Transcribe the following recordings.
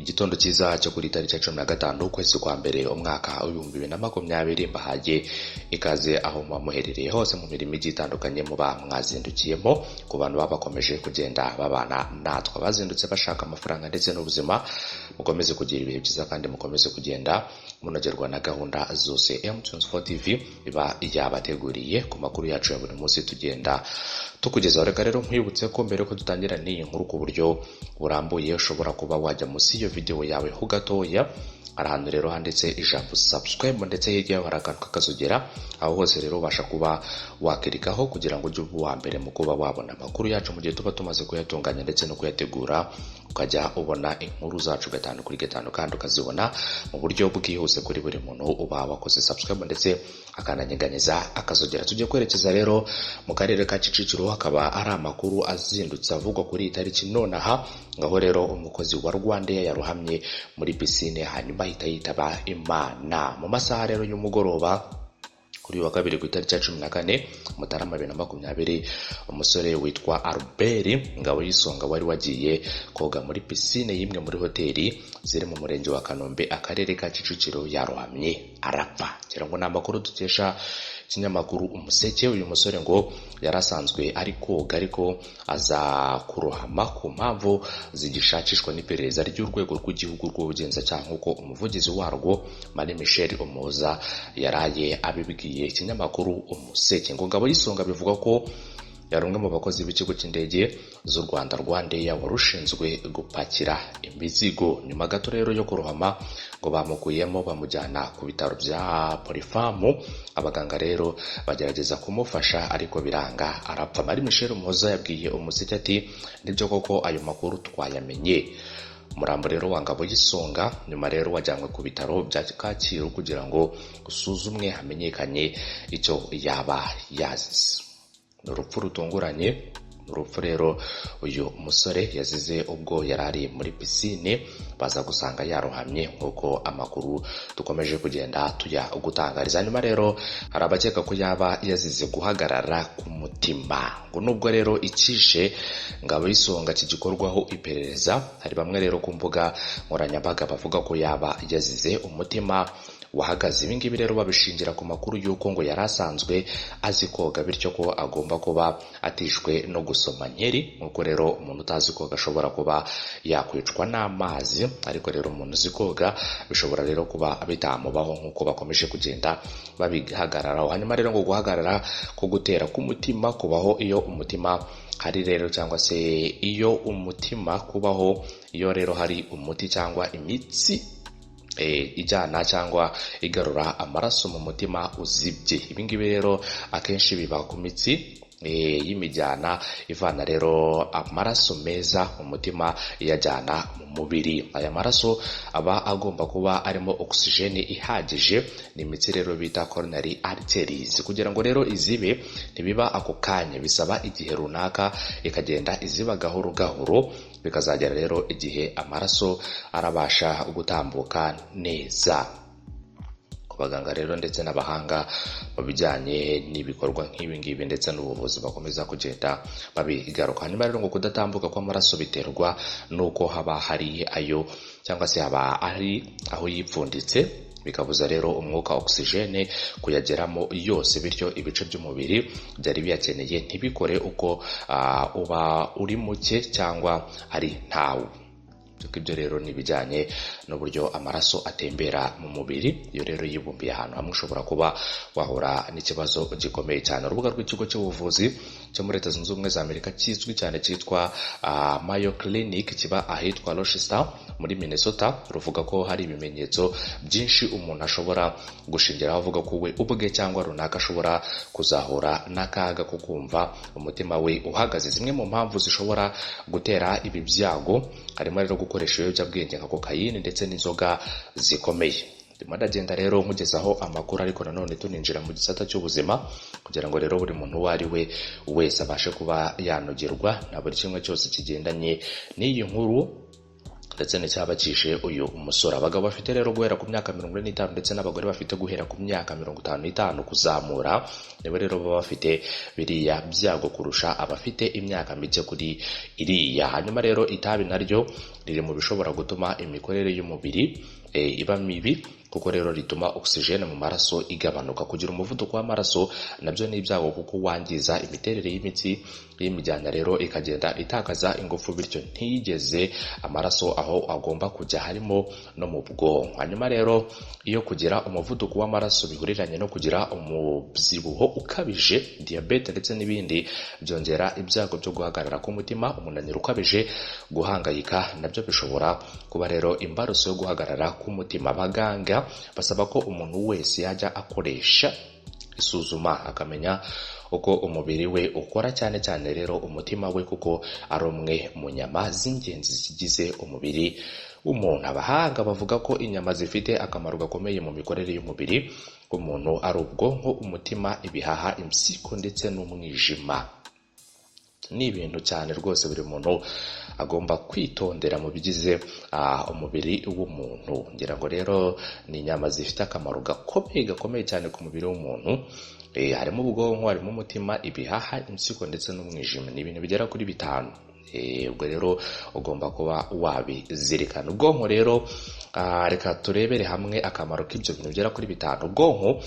Igitondo cyiza cyo kuri tariki 15 ukwezi kwa mbere umwaka wa 2020 mbahaye ikaze aho muherereye hose mu mirimo itandukanye muba mwazindukiyemo ku bantu bakomeje kugenda babana natwe bazindutse bashaka amafaranga ndetse n'ubuzima mukomeze kugira ibihe byiza kandi mukomeze kugenda munogerwa na gahunda zose M24 TV iba yabateguriye ku makuru yacu ya buri munsi tugenda tukugezaho. Reka rero nkwibutse ko mbere ko dutangira n'iyi nkuru ku buryo burambuye ushobora kuba wajya munsi iyo video yawe ho gatoya ahantu rero handitse ijambo subscribe ndetse hirya yaho harakantu kakazogera aho hose rero ubasha kuba wakirikaho kugira ngo ujye uwa mbere mu kuba wabona amakuru yacu mu gihe tuba tumaze kuyatunganya ndetse no kuyategura ukajya ubona inkuru zacu gatanu kuri gatanu kandi ukazibona mu buryo bwihuse kuri buri muntu uba wakoze subscribe ndetse akananyeganyeza akazogera. Tujye kwerekeza rero mu karere ka Kicukiro hakaba ari amakuru azindutse avugwa kuri itariki nonaha ngaho rero umukozi wa Rwandair yaruhamye muri piscine hanyuma ahita yitaba Imana mu masaha rero y'umugoroba kuri wa kabiri ku itariki 14 Mutarama 2020. Umusore witwa Albert ngabo y'isonga wari wagiye koga muri piscine yimwe muri hoteli ziri mu murenge wa Kanombe akarere ka Kicukiro yaruhamye arapfa. Kira ngo namakuru dukesha kinyamakuru Umuseke. Uyu musore ngo yarasanzwe ari koga ariko aza kurohama ku mpamvu zigishakishwa n'iperereza ry'urwego rw'igihugu rw'ubugenzacyaha nk'uko umuvugizi warwo Marie Michel Umuhoza yaraye abibwiye ikinyamakuru Umuseke. Ngo ngabo y'isonga bivuga ko yari umwe mu bakozi b'ikigo cy'indege z'u Rwanda Rwandair warushinzwe gupakira imizigo. Nyuma gato rero yo kurohama ngo bamukuyemo bamujyana ku bitaro bya Polifamu. Abaganga rero bagerageza kumufasha ariko biranga arapfa. Marie Michel Umuhoza yabwiye Umuseke ati nibyo koko ayo makuru twayamenye. Umurambo rero wa ngabo y'isonga nyuma rero wajyanywe ku bitaro bya Kacyiru kugira ngo usuzumwe hamenyekanye icyo yaba yazize. Urupfu rutunguranye. Urupfu rero uyu musore yazize ubwo yarari muri piscine baza gusanga yarohamye nk'uko amakuru dukomeje kugenda tuyagutangariza. Nyuma rero hari abakeka ko yaba yazize guhagarara ku mutima. Ngo nubwo rero icishe ngabo y'isonga kigikorwaho iperereza, hari bamwe rero ku mbuga nkoranyambaga bavuga ko yaba yazize umutima wahagaze. Ibi ngibi rero babishingira ku makuru y'uko ngo yarasanzwe azi koga bityo ko agomba kuba atishwe no gusoma nkeri. Nk'uko rero umuntu utazi koga ashobora kuba yakwicwa n'amazi, ariko rero umuntu uzi koga bishobora rero kuba bitamubaho nk'uko bakomeje kugenda babihagararaho. Hanyuma rero ngo guhagarara ko gutera k'umutima kubaho iyo umutima hari rero cyangwa se iyo umutima kubaho iyo rero hari umuti cyangwa imitsi ijyana cyangwa igarura amaraso mu mutima uzibye. Ibi ngibi rero akenshi biba ku mitsi y'imijyana ivana rero amaraso meza mu mutima iyajyana mu mubiri. Aya maraso aba agomba kuba arimo oxygene ihagije. Ni imitsi rero bita coronary arteries. Kugira ngo rero izibe ntibiba ako kanya, bisaba igihe runaka ikagenda iziba gahoro gahoro bikazagera rero igihe amaraso arabasha gutambuka neza. Abaganga rero ndetse n'abahanga babijyanye n'ibikorwa nk'ibi ngibi ndetse n'ubuvuzi bakomeza kugenda babigaruka. Hanyuma rero ngo kudatambuka kw'amaraso biterwa nuko haba hari ayo cyangwa se haba ari aho yipfunditse bikabuza rero umwuka oxygene kuyageramo yose, bityo ibice by'umubiri byari biyakeneye ntibikore uko uba uri muke cyangwa ari ntawo. Ibyo rero nibijyanye n'uburyo amaraso atembera mu mubiri. Iyo rero yibumbiye ahantu hamwe ushobora kuba wahura n'ikibazo gikomeye cyane. Urubuga rw'ikigo cy'ubuvuzi cyo muri Leta Zunze Ubumwe za Amerika kizwi cyane cyitwa Mayo Clinic kiba ahitwa Rochester muri Minnesota ruvuga ko hari ibimenyetso byinshi umuntu ashobora gushingiraho avuga ko we ubwe cyangwa runaka ashobora kuzahura n'akaga ko kumva umutima we uhagaze. Zimwe mu mpamvu zishobora gutera ibi byago harimo rero gukoresha ibiyobyabwenge nka kokayine ndetse n'inzoga zikomeye. Ndimo ndagenda rero nkugezaho amakuru ariko nanone tuninjira mu gisata cy'ubuzima kugira ngo rero buri muntu uwo ari we wese abashe kuba yanogerwa na buri kimwe cyose kigendanye n'iyi nkuru ndetse n'icyabakishe uyu umusore. Abagabo bafite rero guhera ku myaka 45 ndetse n'abagore bafite guhera ku myaka 55 kuzamura nibo rero baba bafite biriya byago kurusha abafite imyaka mike kuri iriya. Hanyuma rero itabi naryo riri mu bishobora gutuma imikorere y'umubiri iba mibi, kuko rero rituma oxygene mu maraso igabanuka. Kugira umuvuduko w'amaraso nabyo ni ibyago, kuko wangiza imiterere y'imitsi y'imijyana rero ikagenda itakaza ingufu, bityo ntiyigeze amaraso aho agomba kujya, harimo no mu bwonko. Hanyuma rero iyo kugira umuvuduko w'amaraso bihuriranye no kugira umubyibuho ukabije, diabete ndetse n'ibindi, byongera ibyago byo guhagarara k'umutima, umunaniro ukabije, guhangayika nabyo bishobora kuba rero imbarutso yo guhagarara k'umutima. Abaganga basaba ko umuntu wese yajya akoresha isuzuma akamenya uko umubiri we ukora, cyane cyane rero umutima we, kuko ari umwe mu nyama z'ingenzi zigize umubiri w'umuntu. Abahanga bavuga ko inyama zifite akamaro gakomeye mu mikorere y'umubiri w'umuntu ari ubwonko, umutima, ibihaha, impyiko ndetse n'umwijima. Ni ibintu cyane rwose buri muntu agomba kwitondera mu bigize umubiri w'umuntu. Ngira ngo rero ni inyama zifite akamaro gakomeye cyane ku mubiri w'umuntu. Harimo ubwonko, harimo umutima, ibihaha, impyiko ndetse n'umwijima. Ni ibintu bigera kuri 5. Ubwo rero ugomba kuba wabizirikana. Ubwonko rero reka turebere hamwe akamaro k'ibyo bintu bigera kuri 5. Ubwonko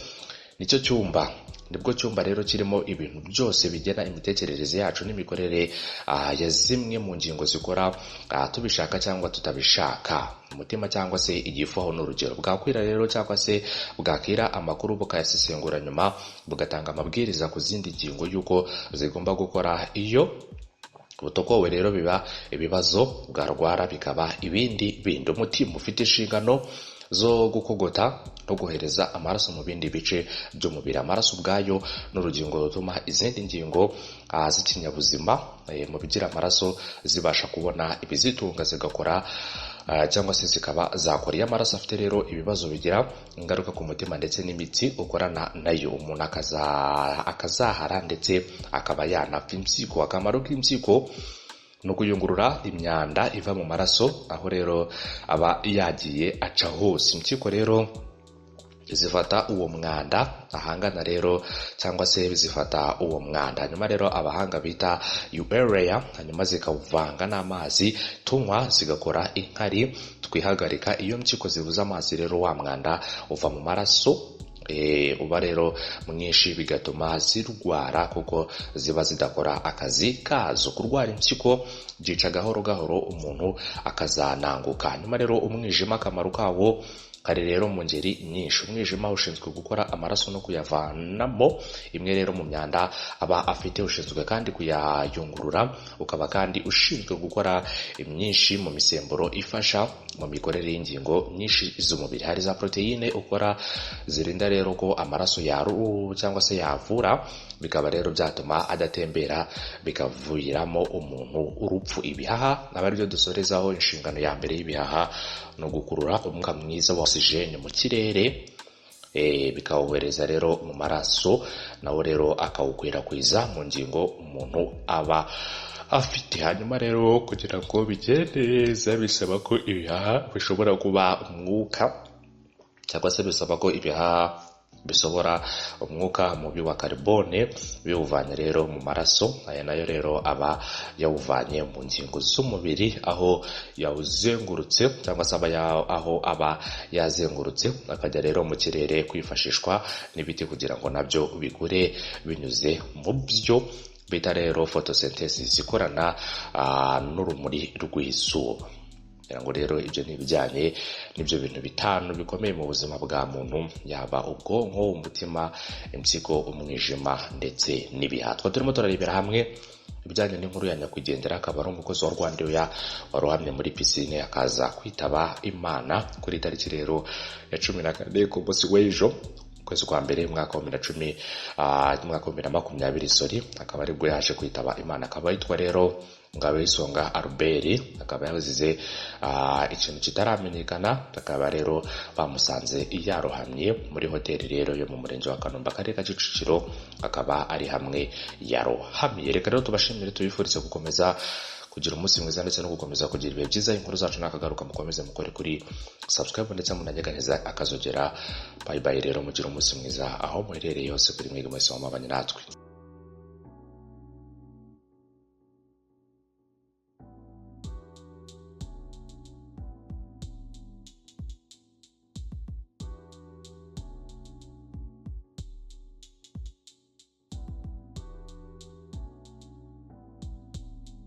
nibwo cyumba rero kirimo ibintu byose bigena imitekerereze yacu n'imikorere ya zimwe mu ngingo zikora tubishaka cyangwa tutabishaka. Umutima cyangwa se igifu aho n'urugero. Bwakwira rero cyangwa se bwakira amakuru bukayasesengura, nyuma bugatanga amabwiriza ku zindi ngingo y'uko zigomba gukora. Iyo butokowe rero biba ibibazo, bwarwara bikaba ibindi bindi. Umutima ufite inshingano zo gukogota no guhereza amaraso mu bindi bice by'umubiri. Amaraso ubwayo n'urugingo rutuma izindi ngingo z'ikinyabuzima mu bigira amaraso zibasha kubona ibizitunga zigakora cyangwa se zikaba zakora. Iyo amaraso afite rero ibibazo bigira ingaruka ku mutima ndetse n'imitsi ukorana nayo, umuntu akazahara ndetse akaba yanapfa. Impyiko, akamaro k'impyiko no kuyungurura imyanda iva mu maraso aho rero aba yagiye aca hose. Impyiko rero zifata uwo mwanda ahangana rero, cyangwa se zifata uwo mwanda, hanyuma rero abahanga bita urea, hanyuma zikawuvanga n'amazi tunywa zigakora inkari twihagarika. Iyo impyiko zibuze amazi rero wa mwanda uva mu maraso uba rero mwinshi, bigatuma zirwara kuko ziba zidakora akazi kazo. Kurwara impyiko byica gahoro gahoro umuntu akazananguka. Hanyuma rero umwijima, akamaro kawo kari rero mu ngeri nyinshi. Umwijima ushinzwe gukora amaraso no kuyavanamo. Imwe rero mu myanda aba afite ushinzwe kandi kuyayungurura, ukaba kandi ushinzwe gukora imyinshi mu misemburo ifasha mu mikorere y'ingingo nyinshi z'umubiri. Hari za proteine ukora zirinda rero ko amaraso cyangwa se yavura, bikaba rero byatuma adatembera, bikavuriramo umuntu urupfu. Ibihaha aba aribyo dusorezaho. Inshingano ya mbere y'ibihaha no gukurura umwuka mwiza wa oxygene mu kirere, bikawuhereza rero mu maraso, nawo rero akawukwirakwiza mu ngingo umuntu aba afite. Hanyuma rero kugira ngo bigende neza bisaba ko ibihaha bishobora kuba umwuka, cyangwa se bisaba ko ibihaha bisobora umwuka mubi wa carbone, biwuvanye rero mu maraso. Aya nayo rero aba yawuvanye mu ngingo z'umubiri aho yawuzengurutse, cyangwa se aho aba yazengurutse, akajya rero mu kirere kwifashishwa n'ibiti kugira ngo nabyo bikure binyuze mu byo bita rero photosynthesis, ikorana n'urumuri rw'izuba. ngo rero ibyo ni ibijyanye n'ibyo bintu 5 bikomeye mu buzima bwa muntu, yaba ubwonko, umutima, impyiko, umwijima ndetse n'ibihaha. Turimo turarebera hamwe ibijyanye n'inkuru ya nyakwigendera, akaba ari umukozi wa Rwandair warohamye muri pisine akaza kwitaba Imana kuri tariki rero ya 14 ku munsi w'ejo kwezi kwa mbere mwaka wa 2020, akaba ari bwo yaje kwitaba Imana. Akaba yitwa rero Ngabe Isonga Albert, akaba yazize ikintu kitaramenyekana. Akaba rero bamusanze yarohamye muri hoteli rero yo mu murenge wa Kanombe, akarere ka Kicukiro, akaba ari hamwe yarohamiye. Reka rero tubashimire, tubifurize gukomeza kugira umunsi mwiza ndetse no gukomeza kugira ibihe byiza. Inkuru zacu nakagaruka mukomeze mukore kuri subscribe ndetse munanyeganyeza akazogera. Bye bye rero, mugira umunsi mwiza aho muherereye hose kuri mwege mwese wamabanye natwe.